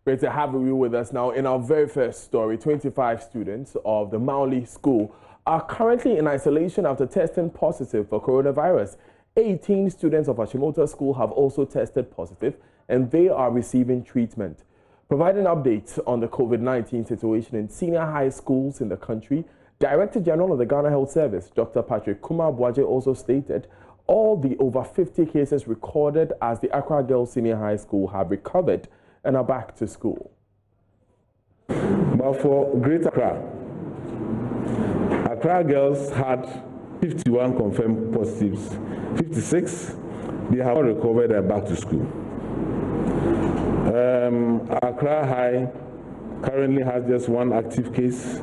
Great to have you with us now. In our very first story, 25 students of the Mauli School are currently in isolation after testing positive for coronavirus. 18 students of Ashimota School have also tested positive and they are receiving treatment. Providing updates on the COVID-19 situation in senior high schools in the country, Director General of the Ghana Health Service, Dr. Patrick Kumar-Boaje, also stated all the over 50 cases recorded as the Accra Girls Senior High School have recovered and are back to school. But for Greater Accra Girls had 51 confirmed positives, 56 they have all recovered and back to school. Accra High currently has just one active case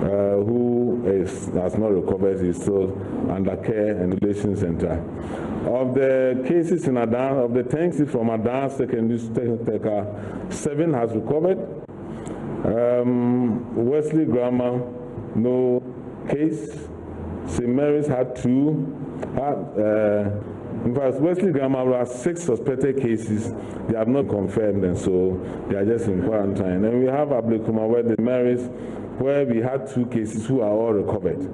who has not recovered, is still under care and relation center. Of the cases in Adan, of the 10 cases from Adan Secondary School, 7 has recovered. Wesley Grammar, no case. St. Mary's had 2. In fact, Wesley Grammar has 6 suspected cases. They have not confirmed, and so they are just in quarantine. And we have Ablekuma, where the Mary's, where we had 2 cases who are all recovered.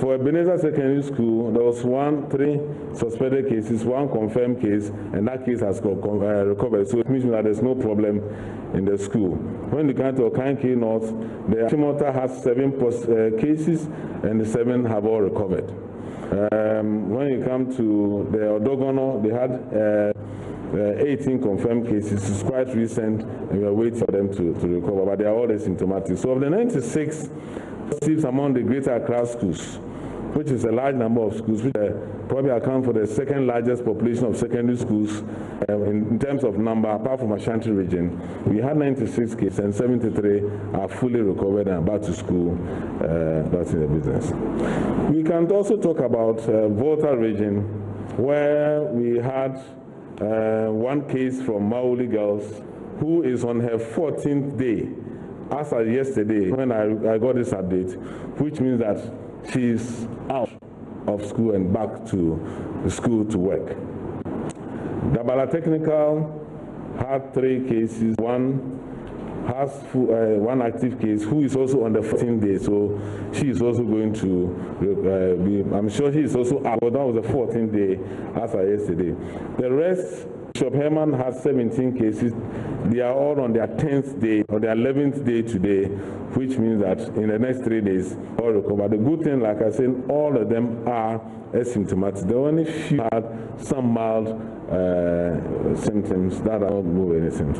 For Ebenezer Secondary School, there was 3 suspected cases, 1 confirmed case, and that case has recovered. So it means that there's no problem in the school. When you come to Okanke North, the Ashimota has 7 cases, and the 7 have all recovered. When you come to the Odogono, they had 18 confirmed cases. It's quite recent, and we are waiting for them to recover, but they are all asymptomatic. So of the 96 positives among the Greater Accra schools, which is a large number of schools, which probably account for the second largest population of secondary schools in terms of number, apart from Ashanti region. We had 96 cases and 73 are fully recovered and back to school. That's in the business. We can also talk about Volta region, where we had 1 case from Mauli Girls, who is on her 14th day. As of yesterday, when I got this update, which means that she's out of school and back to the school to work. Dabala Technical had 3 cases. 1 has 1 active case who is also on the 14th day, so she is also going to I'm sure she is also out, but that was the 14th day as of yesterday. The rest, Bishop Herman has 17 cases. They are all on their 10th day or their 11th day today, which means that in the next 3 days, all recover. The good thing, like I said, all of them are asymptomatic. The only few had some mild symptoms that are not moving anything.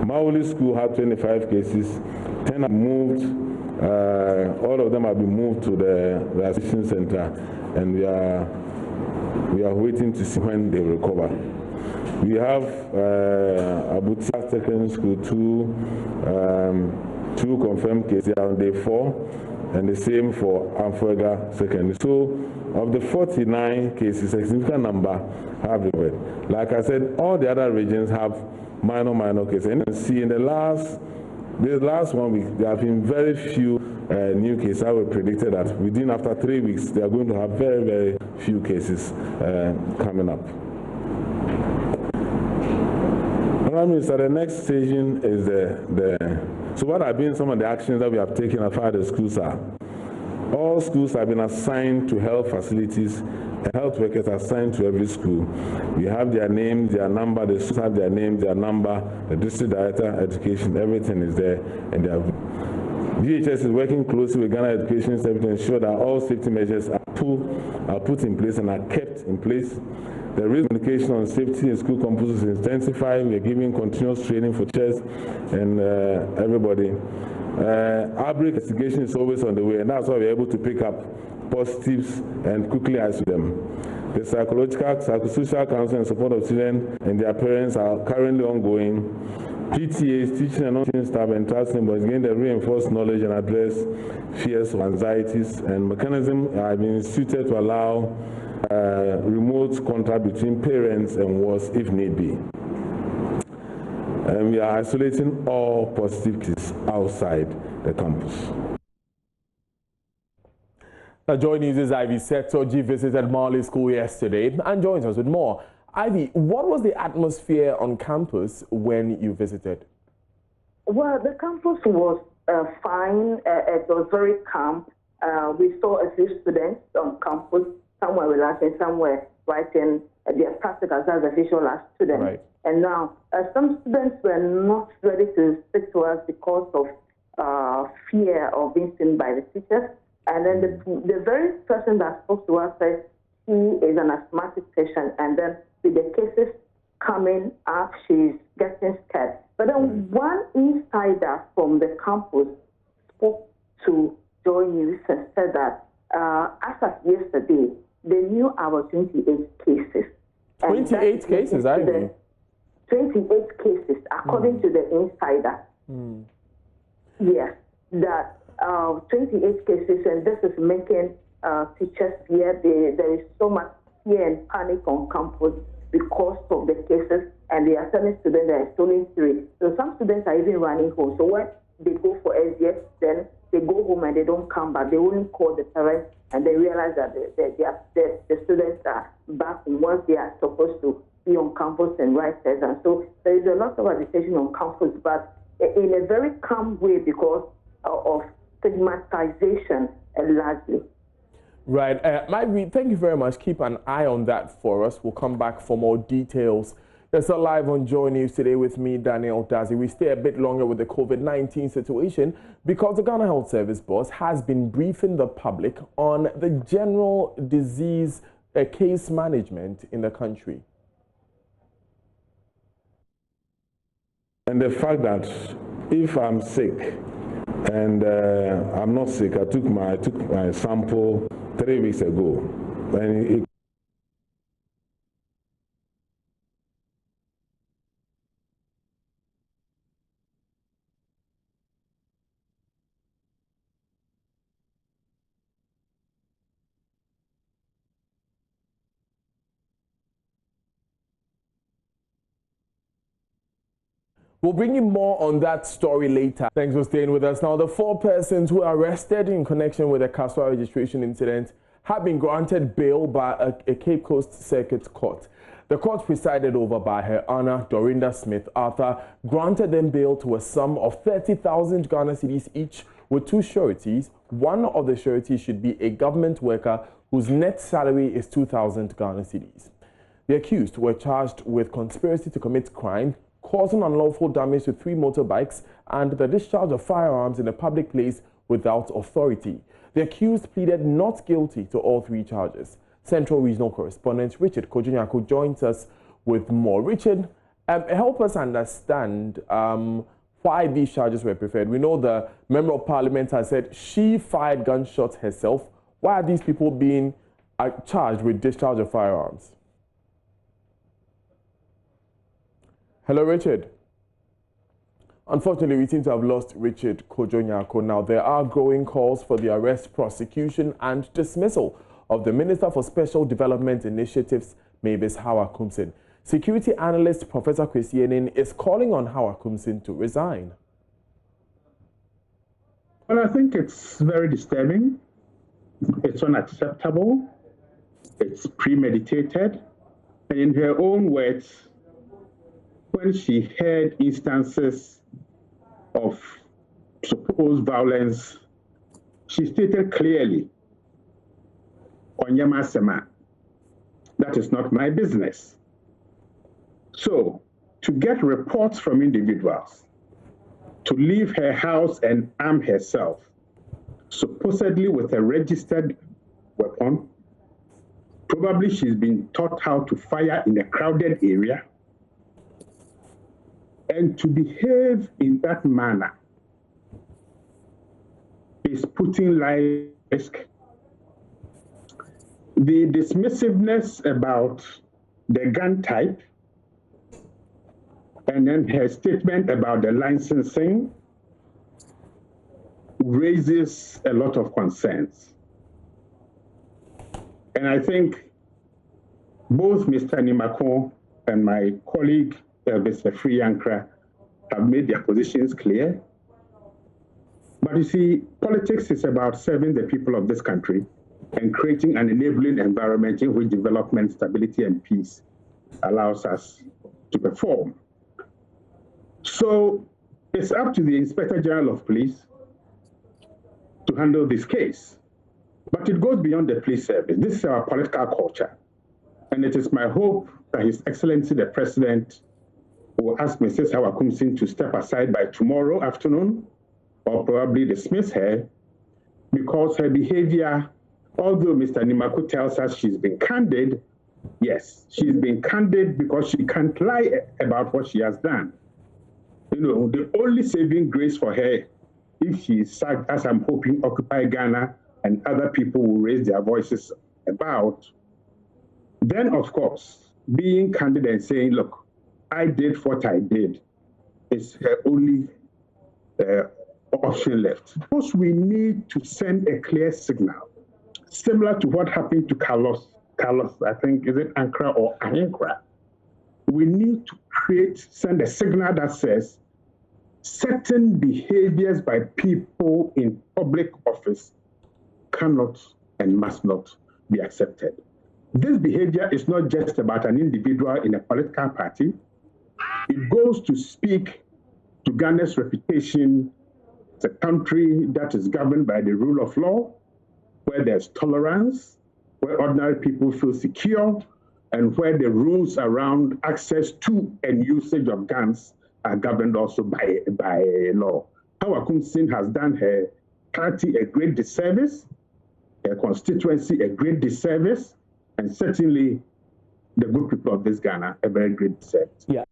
Mauli School had 25 cases. 10 have moved. All of them have been moved to the assistance center, and we are waiting to see when they recover. We have Abutia Secondary School, 2 confirmed cases on day 4, and the same for Amfuega Secondary. So, of the 49 cases, a significant number have recovered. Like I said, all the other regions have minor cases. And you can see in the last one week, there have been very few new cases. I would predicted that within after 3 weeks, they are going to have very few cases coming up. So the next station is so what have been some of the actions that we have taken as far as the schools are? All schools have been assigned to health facilities, and health workers are assigned to every school. We have their name, their number, the schools have their name, their number, the district director, education, everything is there, and they have. DHS is working closely with Ghana Education Service to ensure that all safety measures are put in place and are kept in place. The risk communication on safety in school campuses is intensifying. We are giving continuous training for teachers and everybody. Outbreak investigation is always on the way, and that's why we're able to pick up positives and quickly isolate them. The psychosocial counseling and support of children and their parents are currently ongoing. PTAs, teaching and non-teaching staff and trust members gain the reinforced knowledge and address fears or anxieties, and mechanisms have been instituted to allow remote contact between parents and wards if need be. And we are isolating all positive cases outside the campus. Now, JoyNews' Ivy Sextortion visited Mauli School yesterday and joins us with more. Ivy, what was the atmosphere on campus when you visited? Well, the campus was fine. It was very calm. We saw a few students on campus. Some were relaxing, some were writing their practicals as official as students. Right. And now, some students were not ready to speak to us because of fear of being seen by the teachers. And then the very person that spoke to us said she is an asthmatic patient, and then with the cases coming up, she's getting scared. But then one insider from the campus spoke to JoyNews and said that as of yesterday, they knew our 28 cases. 28 cases, I mean. 28 cases, according to the insider. Yes, that 28 cases, and this is making teachers fear. There is so much fear and panic on campus because of the cases, and they are telling students that it's only 3. So some students are even running home. So when they go for SGS, then they go home and they don't come back. They only call the parents, and they realize that the students are back once they are supposed to be on campus and write tests. And so there is a lot of agitation on campus, but in a very calm way because of stigmatization largely. Right. Mavis, thank you very much. Keep an eye on that for us. We'll come back for more details. That's all live on JoyNews today with me, Daniel Dazi. We stay a bit longer with the COVID-19 situation because the Ghana Health Service boss has been briefing the public on the general disease case management in the country. And the fact that if I'm sick and I'm not sick, I took my sample 3 weeks ago, and We'll bring you more on that story later. Thanks for staying with us. Now, the 4 persons who were arrested in connection with the Kaswa registration incident have been granted bail by a Cape Coast Circuit Court. The court, presided over by Her Honor Dorinda Smith Arthur, granted them bail to a sum of 30,000 Ghana cedis each with 2 sureties. One of the sureties should be a government worker whose net salary is 2,000 Ghana cedis. The accused were charged with conspiracy to commit crime, causing unlawful damage to 3 motorbikes, and the discharge of firearms in a public place without authority. The accused pleaded not guilty to all 3 charges. Central Regional Correspondent Richard Coad Jr. joins us with more. Richard, help us understand why these charges were preferred. We know the Member of Parliament has said she fired gunshots herself. Why are these people being charged with discharge of firearms? Hello, Richard. Unfortunately, we seem to have lost Richard Coad Jr. Now, there are growing calls for the arrest, prosecution and dismissal of the Minister for Special Development Initiatives, Mavis Hawkinson. Security analyst Professor Chris Yenin is calling on Hawkinson to resign. Well, I think it's very disturbing. It's unacceptable. It's premeditated. And in her own words, when she heard instances of supposed violence, she stated clearly, Onyama Sema, that is not my business. So, to get reports from individuals, to leave her house and arm herself, supposedly with a registered weapon, probably she's been taught how to fire in a crowded area, and to behave in that manner is putting life at risk. The dismissiveness about the gun type and then her statement about the licensing raises a lot of concerns. And I think both Mr. Nimako and my colleague, Mr. Friyankra, have made their positions clear. But you see, politics is about serving the people of this country and creating an enabling environment in which development, stability, and peace allows us to perform. So it's up to the Inspector General of Police to handle this case. But it goes beyond the police service. This is our political culture. And it is my hope that His Excellency the President will ask Mrs. Hawkinson to step aside by tomorrow afternoon, or probably dismiss her, because her behavior, although Mr. Nimaku tells us she's been candid, yes, she's been candid because she can't lie about what she has done. You know, the only saving grace for her, if she is sacked, as I'm hoping Occupy Ghana and other people will raise their voices about, then of course, being candid and saying, look, I did what I did, is her only option left. Because we need to send a clear signal, similar to what happened to Carlos, I think, is it Ankara or Ahinkra? We need to send a signal that says certain behaviors by people in public office cannot and must not be accepted. This behavior is not just about an individual in a political party. It goes to speak to Ghana's reputation as a country that is governed by the rule of law, where there's tolerance, where ordinary people feel secure, and where the rules around access to and usage of guns are governed also by law. Hawkinson has done her party a great disservice, her constituency a great disservice, and certainly the good people of this Ghana a very great disservice. Yeah.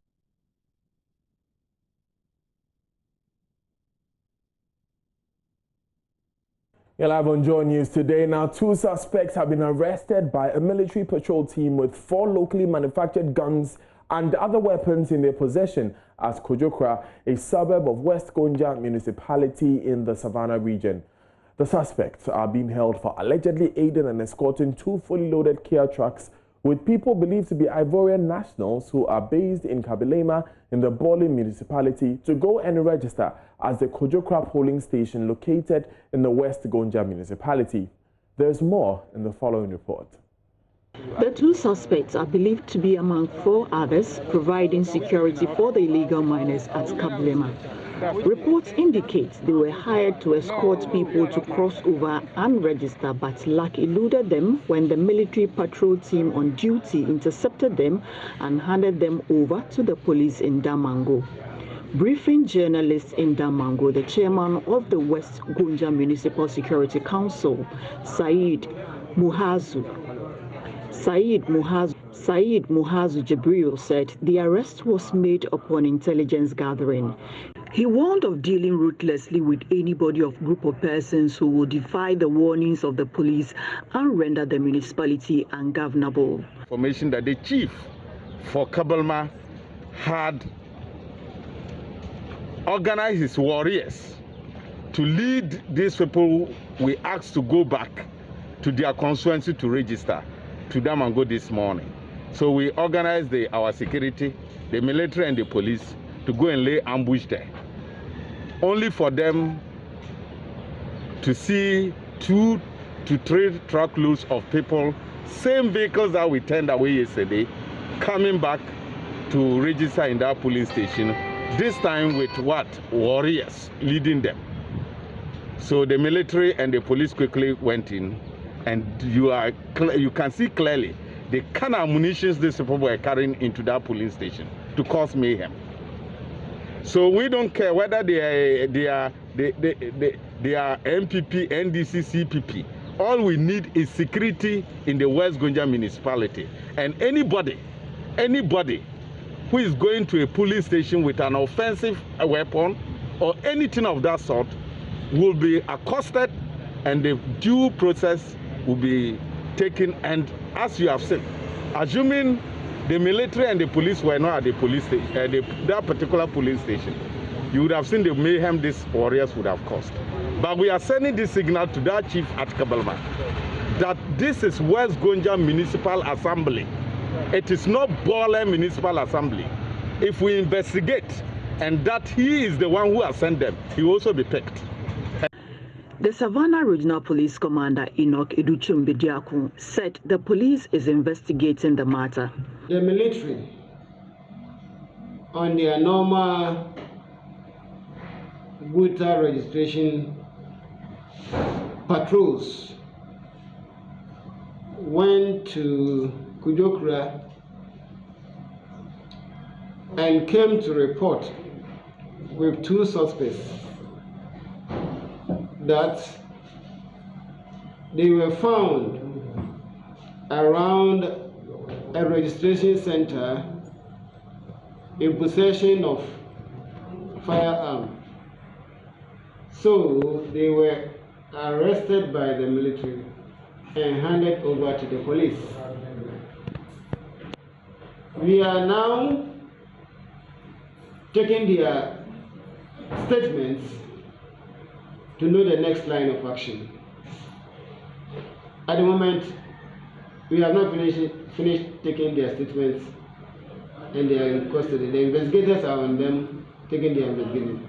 You're live on JoyNews today. Now, 2 suspects have been arrested by a military patrol team with 4 locally manufactured guns and other weapons in their possession at Coad Jr, a suburb of West Gonja municipality in the Savannah region. The suspects are being held for allegedly aiding and escorting 2 fully loaded Kia trucks with people believed to be Ivorian nationals who are based in Kabilema in the Bawley municipality to go and register as the Coad Jr polling station located in the West Gonja municipality. There's more in the following report. The 2 suspects are believed to be among 4 others providing security for the illegal miners at Kabilema. Reports indicate they were hired to escort people to cross over and register, but luck eluded them when the military patrol team on duty intercepted them and handed them over to the police in Damango. Briefing journalists in Damango, the chairman of the West Gonja Municipal Security Council, Said Muhazu Jibril, said the arrest was made upon intelligence gathering. He warned of dealing ruthlessly with anybody or group of persons who will defy the warnings of the police and render the municipality ungovernable. Information that the chief for Kabilema had organized his warriors to lead these people we asked to go back to their constituency to register to Damango this morning. So we organized our security, the military and the police to go and lay ambush there, only for them to see 2 to 3 truckloads of people, same vehicles that we turned away yesterday, coming back to register in that polling station, this time with what? Warriors leading them. So the military and the police quickly went in, and you can see clearly the kind of munitions these people were carrying into that polling station to cause mayhem. So we don't care whether they are MPP, NDC, CPP. All we need is security in the West Gonja municipality. And anybody who is going to a police station with an offensive weapon or anything of that sort will be accosted, and the due process will be taken. And as you have seen, assuming the military and the police were not at the police station, that particular police station, you would have seen the mayhem these warriors would have caused. But we are sending this signal to that chief at Kabilema that this is West Gonja Municipal Assembly. It is not Bawley Municipal Assembly. If we investigate and that he is the one who has sent them, he will also be picked. The Savannah Regional Police Commander Enoch Educhum Bediaku said the police is investigating the matter. the military on their normal voter registration patrols went to Kujokura and came to report with 2 suspects that they were found around a registration center in possession of firearm. So they were arrested by the military and handed over to the police. We are now taking their statements to know the next line of action. At the moment, we have not finished taking their statements and they are in custody. The investigators are on them taking their investigative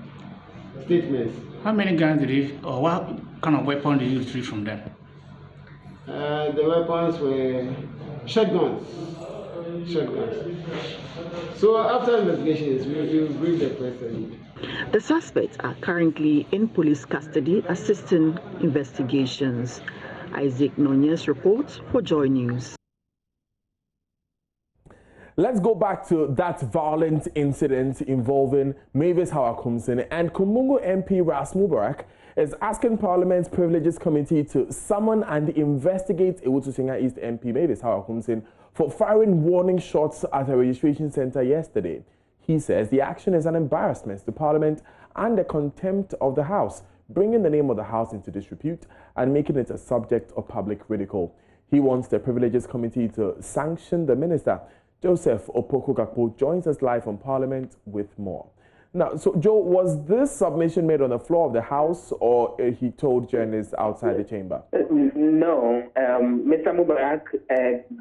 statements. How many guns did you, or what kind of weapon did you retrieve from them? The weapons were shotguns. So after investigations, we will brief the president. The suspects are currently in police custody assisting investigations. Isaac Nunez reports for JoyNews. Let's go back to that violent incident involving Mavis Hawkinson, and Kumungu MP Ras Mubarak is asking Parliament's Privileges Committee to summon and investigate Ewutu East MP Mavis Hawkinson for firing warning shots at a registration centre yesterday. He says the action is an embarrassment to Parliament and a contempt of the House, bringing the name of the House into disrepute and making it a subject of public ridicule. He wants the Privileges Committee to sanction the minister. Joseph Opoko-Gakpo joins us live from Parliament with more. Now, so Joe, was this submission made on the floor of the House, or he told journalists outside the chamber? No. Mr. Mubarak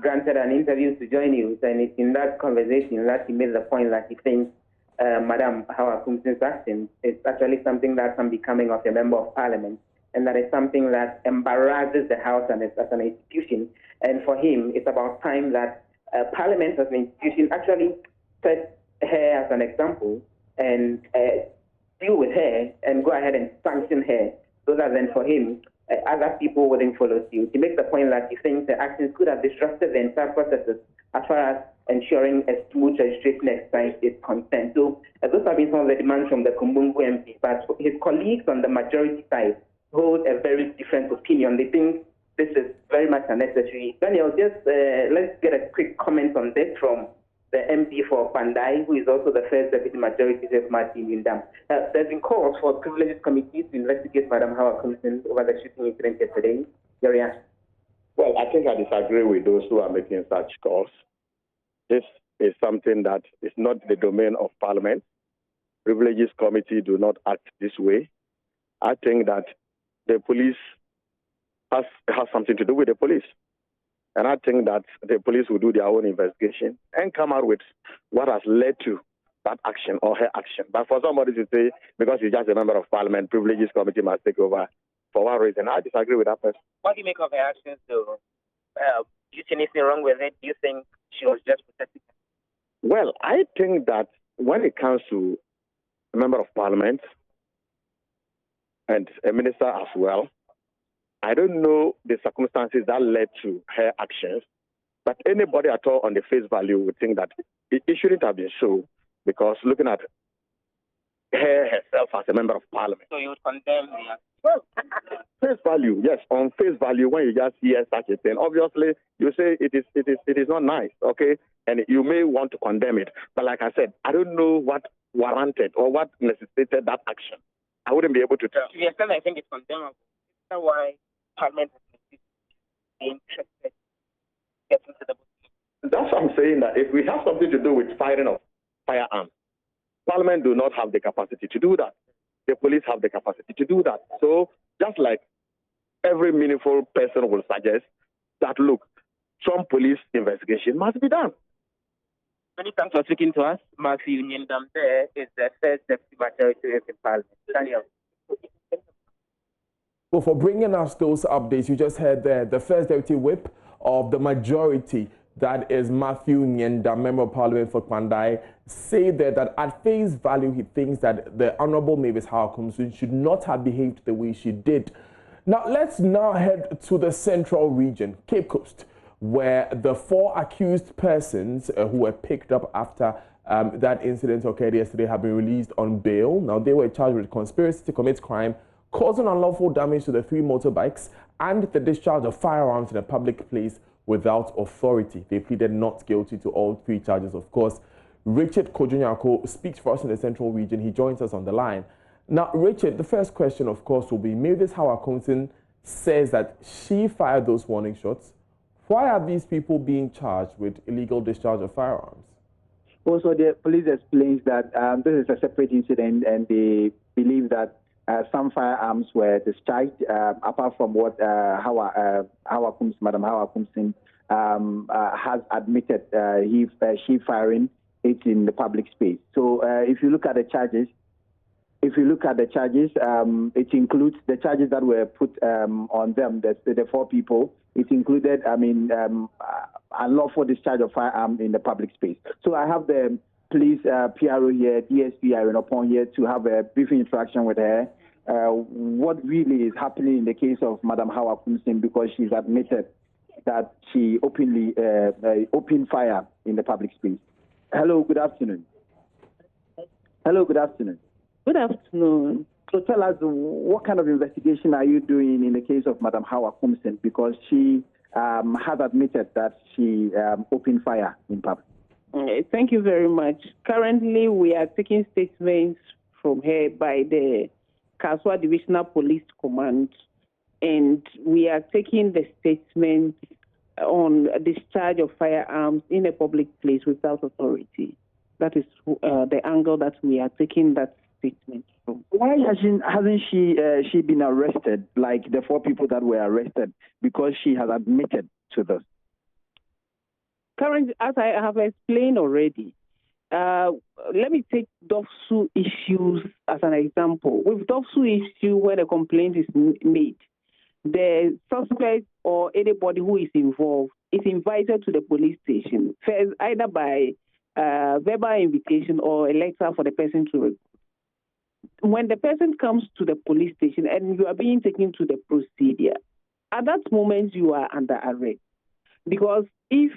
granted an interview to JoyNews, and it's in that conversation that he made the point that he thinks Madam Hawkinson's action is actually something that's unbecoming of a member of Parliament, and that is something that embarrasses the House and as an institution. And for him, it's about time that Parliament as an institution actually set her as an example and deal with her and go ahead and sanction her, so that then for him, other people wouldn't follow suit. He makes the point that he thinks the actions could have disrupted the entire processes as far as ensuring a smooth registration exercise is concerned. So those have been some of the demands from the Kumbungu MP, but his colleagues on the majority side hold a very different opinion. They think this is very much unnecessary. Daniel, just let's get a quick comment on this from the MP for Pandai, who is also the first deputy majority of Martin Yundam. There's been calls for privileged committees to investigate Madam Hawkinson over the shooting incident yesterday. Your reaction? Well, I think I disagree with those who are making such calls. This is something that is not the domain of Parliament. Privileges committee do not act this way. I think that the police has something to do with the police. And I think that the police will do their own investigation and come out with what has led to that action or her action. But for somebody to say, because he's just a member of Parliament, Privileges Committee must take over for one reason, I disagree with that person. What do you make of her actions, though? Do you see anything wrong with it? Do you think she was just protecting her? Well, I think that when it comes to a member of Parliament and a minister as well, I don't know the circumstances that led to her actions, but anybody at all on the face value would think that it shouldn't have been so, because looking at her herself as a member of Parliament. So you would condemn the action? Well, face value, yes. On face value, when you just hear such a thing, obviously you say it is not nice, okay, and you may want to condemn it. But like I said, I don't know what warranted or what necessitated that action. I wouldn't be able to tell. To the extent I think it's condemnable. That's why Parliament is interested in getting to the book. That's what I'm saying, that if we have something to do with firing of firearms, Parliament do not have the capacity to do that. The police have the capacity to do that. So just like every meaningful person will suggest that, look, some police investigation must be done. Many thanks for speaking to us. Matthew Nyendam there is the first deputy majority in Parliament. Daniel. Well, for bringing us those updates, you just heard the first deputy whip of the majority, that is Matthew Nyenda, Member of Parliament for Kwandai, say that at face value he thinks that the Honourable Mavis Hawkinson should not have behaved the way she did. Now let's now head to the Central Region, Cape Coast, where the 4 accused persons who were picked up after that incident occurred yesterday have been released on bail. Now they were charged with conspiracy to commit crime, causing unlawful damage to the 3 motorbikes, and the discharge of firearms in a public place without authority. They pleaded not guilty to all 3 charges, of course. Richard Coad Jr. speaks for us in the Central Region. He joins us on the line. Now, Richard, the first question, of course, will be Mavis Hawkinson says that she fired those warning shots. Why are these people being charged with illegal discharge of firearms? Also, the police explains that this is a separate incident, and they believe that some firearms were discharged, apart from what Madam Hawkinson has admitted she firing it in the public space. So if you look at the charges, it includes the charges that were put on them, the 4 people. It included, unlawful discharge of firearm in the public space. So I have the police PRO here, DSP Irene Upon here, to have a brief interaction with her. What really is happening in the case of Madam Hawkinson, because she's admitted that she openly opened fire in the public space. Hello, good afternoon. Hello, good afternoon. Good afternoon. So tell us, what kind of investigation are you doing in the case of Madam Hawkinson, because she has admitted that she opened fire in public? Thank you very much. Currently, we are taking statements from her by the Kaswa Divisional Police Command, and we are taking the statement on discharge of firearms in a public place without authority. That is the angle that we are taking that statement from. Why hasn't she been arrested, like the 4 people that were arrested, because she has admitted to this? Currently, as I have explained already, let me take Dofsu issues as an example. With Dofsu issue, where a complaint is made, the suspect or anybody who is involved is invited to the police station, first either by verbal invitation or a letter for the person to report. When the person comes to the police station and you are being taken to the procedure, at that moment you are under arrest. Because if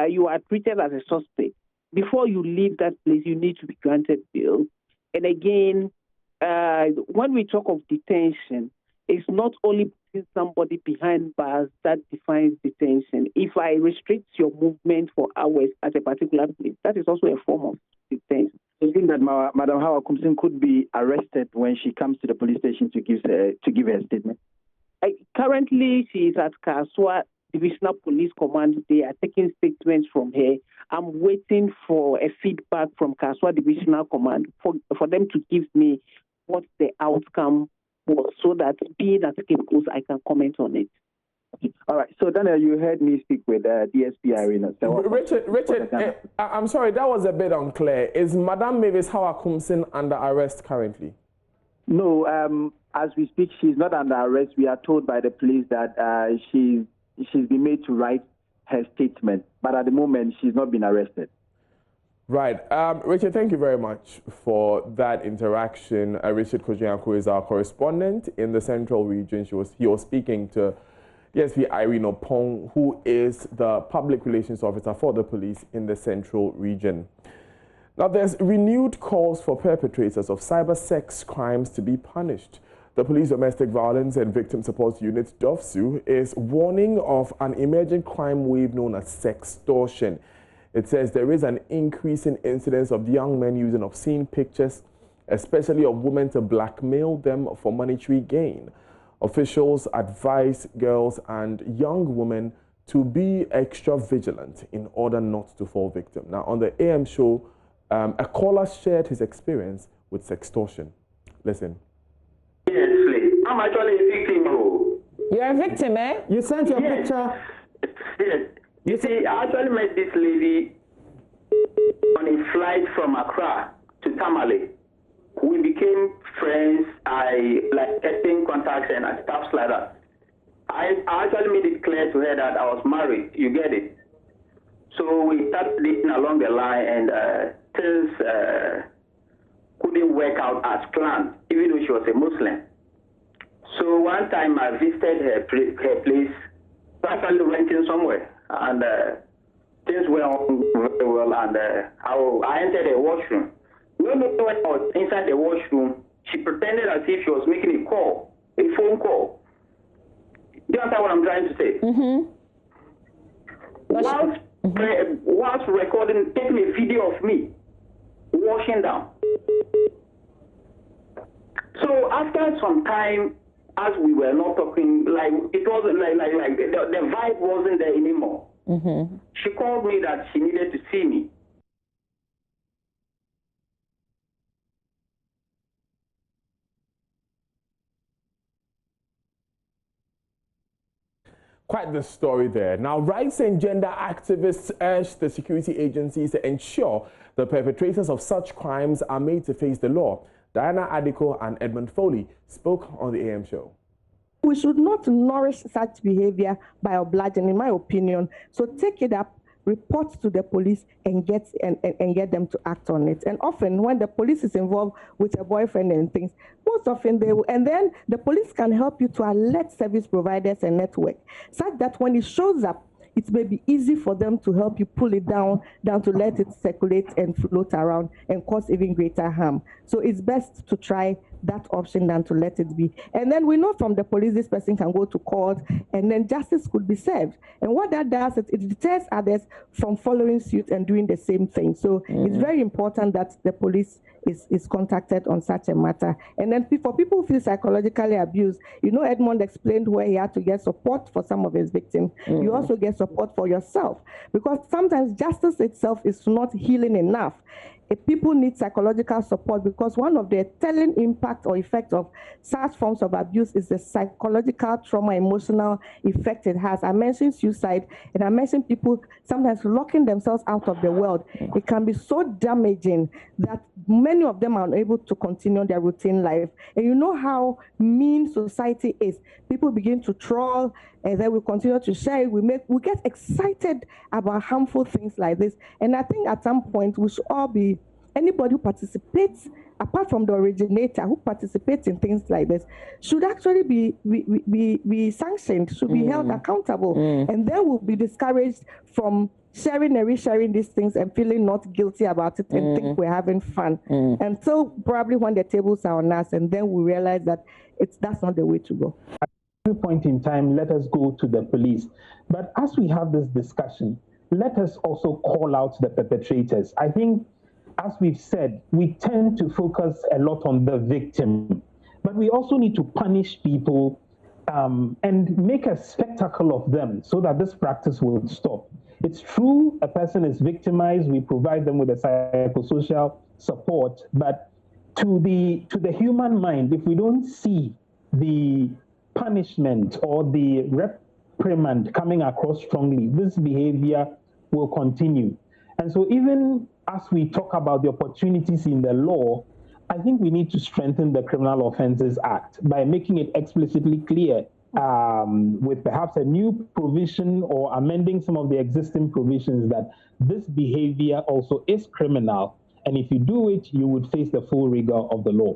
you are treated as a suspect, before you leave that place, you need to be granted bail. And again, when we talk of detention, it's not only putting somebody behind bars that defines detention. If I restrict your movement for hours at a particular place, that is also a form of detention. Do you think that Madam Hawkinson could be arrested when she comes to the police station to give her statement? Currently, she is at Kaswa Divisional Police Command. They are taking statements from her. I'm waiting for a feedback from Kaswa Divisional Command for them to give me what the outcome was, so that being at Cape Coast, I can comment on it. All right. So, Daniel, you heard me speak with DSP Irene. Richard, I'm sorry, that was a bit unclear. Is Madam Mavis Hawkinson under arrest currently? No. As we speak, she's not under arrest. We are told by the police that she's been made to write her statement, but at the moment, she's not been arrested. Right. Richard, thank you very much for that interaction. Richard Coad Jr. is our correspondent in the Central Region. He was speaking to DSP Irene Opong, who is the public relations officer for the police in the Central Region. Now, there's renewed calls for perpetrators of cyber sex crimes to be punished. The Police Domestic Violence and Victim Support Unit, DOVSU, is warning of an emerging crime wave known as sextortion. It says there is an increase in incidents of young men using obscene pictures, especially of women, to blackmail them for monetary gain. Officials advise girls and young women to be extra vigilant in order not to fall victim. Now, on the AM show, a caller shared his experience with sextortion. Listen. Yes, I'm actually a victim. You're a victim, eh? You sent your picture. Yes. You see, I actually met this lady on a flight from Accra to Tamale. We became friends. I exchanged contacts and stuff like that. I actually made it clear to her that I was married. You get it? So we started dating along the line, and things couldn't work out as planned, even though she was a Muslim. So one time I visited her place, actually renting somewhere, and things went on very well, and I entered the washroom. When I was inside the washroom, she pretended as if she was making a call, a phone call. Do you understand what I'm trying to say? Mm-hmm. Whilst recording, taking a video of me washing down. So after some time, as we were not talking, like it wasn't like the vibe wasn't there anymore. Mm-hmm. She called me that she needed to see me. Quite the story there. Now, rights and gender activists urge the security agencies to ensure the perpetrators of such crimes are made to face the law. Diana Adiko and Edmund Foley spoke on the AM show. We should not nourish such behavior by obliging, in my opinion. So take it up, report to the police, and get them to act on it. And often, when the police is involved with a boyfriend and things, most often they will, and then the police can help you to alert service providers and network, such that when it shows up, it may be easy for them to help you pull it down to let it circulate and float around and cause even greater harm. So it's best to try that option than to let it be. And then we know from the police this person can go to court and then justice could be served. And what that does is it deters others from following suit and doing the same thing. So it's very important that the police is contacted on such a matter. And then for people who feel psychologically abused, you know, Edmund explained where he had to get support for some of his victims. You also get support for yourself, because sometimes justice itself is not healing enough. People need psychological support, because one of the telling impact or effect of such forms of abuse is the psychological trauma, emotional effect it has. I mentioned suicide, and I mentioned people sometimes locking themselves out of the world. It can be so damaging that many of them are unable to continue their routine life. And you know how mean society is. People begin to troll, and then we continue to share. We get excited about harmful things like this. And I think at some point we should all be, anybody who participates, apart from the originator who participates in things like this, should actually be sanctioned, should be held accountable. And then we'll be discouraged from sharing and resharing these things and feeling not guilty about it and think we're having fun. Until probably when the tables are on us, and then we realize that that's not the way to go. At every point in time, let us go to the police. But as we have this discussion, let us also call out the perpetrators. I think, as we've said, we tend to focus a lot on the victim, but we also need to punish people and make a spectacle of them so that this practice will stop. It's true, a person is victimized, we provide them with a psychosocial support, but to the human mind, if we don't see the punishment or the reprimand coming across strongly, this behavior will continue. And so even as we talk about the opportunities in the law, I think we need to strengthen the Criminal Offences Act by making it explicitly clear with perhaps a new provision or amending some of the existing provisions that this behavior also is criminal. And if you do it, you would face the full rigor of the law.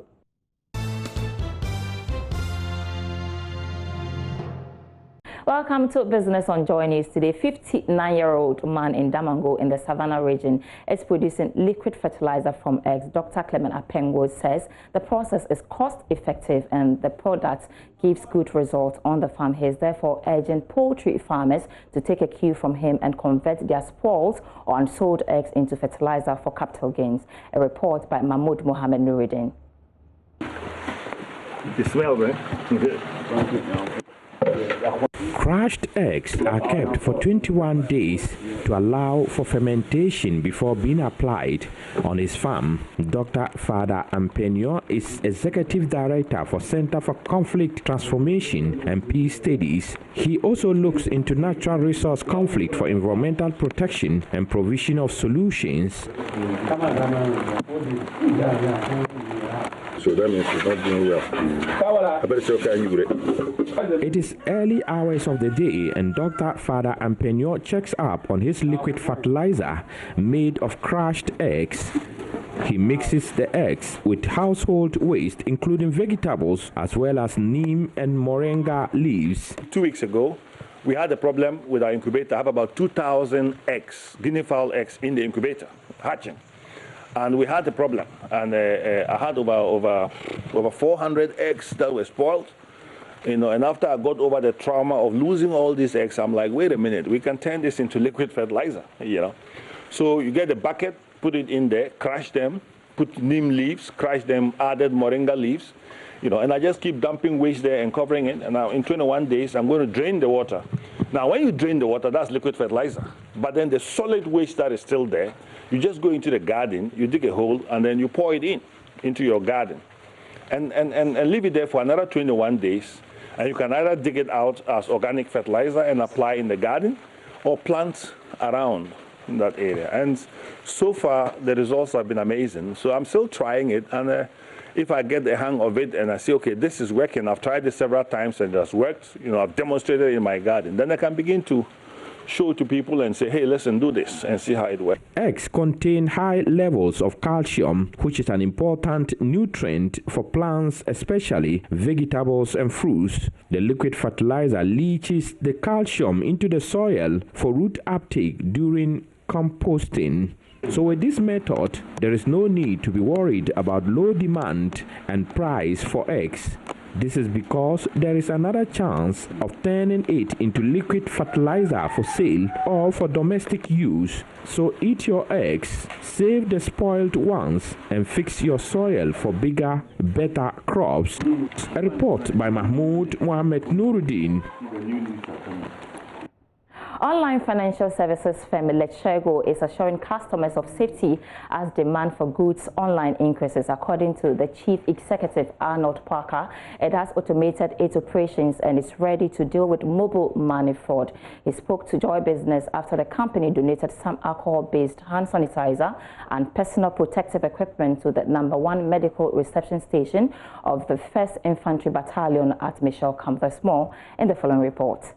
Welcome to Business on Joy News. Today, 59-year-old man in Damango in the Savannah region is producing liquid fertilizer from eggs. Dr. Clement Apengo says the process is cost-effective and the product gives good results on the farm. He is therefore urging poultry farmers to take a cue from him and convert their spoils or unsold eggs into fertilizer for capital gains. A report by Mahmoud Mohammed Nuruddin. The smell, right? Crushed eggs are kept for 21 days to allow for fermentation before being applied on his farm. Dr. Fada Ampenyo is Executive Director for Center for Conflict Transformation and Peace Studies. He also looks into natural resource conflict for environmental protection and provision of solutions. So that means it's not doing well. I better say, okay, you great. It is early hours of the day and Dr. Father Ampenyo checks up on his liquid fertilizer made of crushed eggs. He mixes the eggs with household waste, including vegetables, as well as neem and moringa leaves. 2 weeks ago, we had a problem with our incubator. I have about 2,000 eggs, guinea fowl eggs, in the incubator, hatching. And we had a problem. And I had over 400 eggs that were spoiled. And after I got over the trauma of losing all these eggs, I'm like, wait a minute, we can turn this into liquid fertilizer, So you get a bucket, put it in there, crush them, put neem leaves, crush them, added moringa leaves, and I just keep dumping waste there and covering it. And now in 21 days, I'm going to drain the water. Now, when you drain the water, that's liquid fertilizer. But then the solid waste that is still there, you just go into the garden, you dig a hole, and then you pour it into your garden. And leave it there for another 21 days. And you can either dig it out as organic fertilizer and apply in the garden, or plant around in that area. And so far, the results have been amazing. So I'm still trying it. And if I get the hang of it and I see, okay, this is working, I've tried this several times and it has worked, I've demonstrated it in my garden, then I can begin to show to people and say, hey, listen, do this and see how it works. Eggs contain high levels of calcium, which is an important nutrient for plants, especially vegetables and fruits. The liquid fertilizer leaches the calcium into the soil for root uptake during composting. So with this method, there is no need to be worried about low demand and price for eggs. This is because there is another chance of turning it into liquid fertilizer for sale or for domestic use. So eat your eggs, save the spoiled ones, and fix your soil for bigger, better crops. A report by Mahmoud Mohamed Nuruddin. Online financial services firm Letshego is assuring customers of safety as demand for goods online increases. According to the chief executive, Arnold Parker, it has automated its operations and is ready to deal with mobile money fraud. He spoke to Joy Business after the company donated some alcohol-based hand sanitizer and personal protective equipment to the #1 medical reception station of the 1st Infantry Battalion at Michelle Camp. There's more in the following report.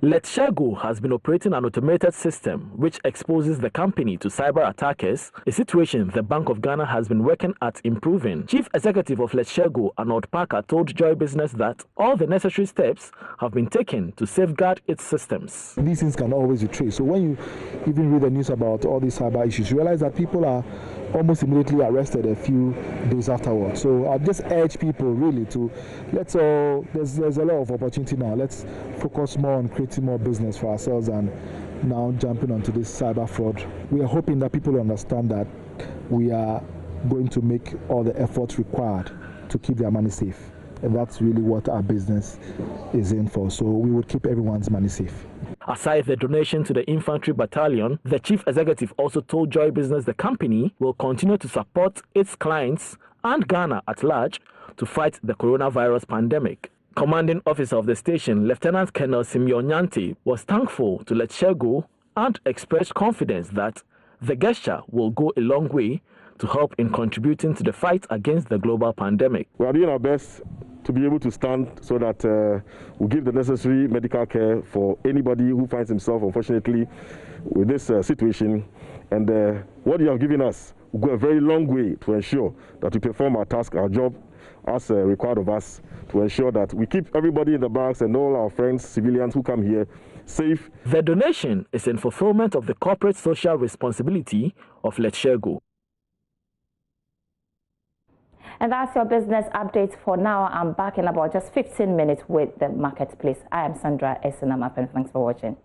Letshego has been operating an automated system which exposes the company to cyber attackers, a situation the Bank of Ghana has been working at improving. Chief Executive of Letshego, Arnold Parker, told Joy Business that all the necessary steps have been taken to safeguard its systems. These things can always be traced. So when you even read the news about all these cyber issues, you realize that people are almost immediately arrested a few days afterwards. So I just urge people really to there's a lot of opportunity now. Let's focus more on creating more business for ourselves and now jumping onto this cyber fraud. We are hoping that people understand that we are going to make all the efforts required to keep their money safe. And that's really what our business is in for. So we would keep everyone's money safe. Aside the donation to the Infantry Battalion, the chief executive also told Joy Business the company will continue to support its clients and Ghana at large to fight the coronavirus pandemic. Commanding officer of the station, Lieutenant Colonel Simeon Nyanti, was thankful to Letshego and expressed confidence that the gesture will go a long way to help in contributing to the fight against the global pandemic. We are doing our best to be able to stand so that we give the necessary medical care for anybody who finds himself, unfortunately, with this situation. And what you have given us will go a very long way to ensure that we perform our task, our job, as required of us, to ensure that we keep everybody in the barracks and all our friends, civilians who come here, safe. The donation is in fulfillment of the corporate social responsibility of Letshego. And that's your business update for now. I'm back in about just 15 minutes with the marketplace. I am Sandra Esinamapen. Thanks for watching.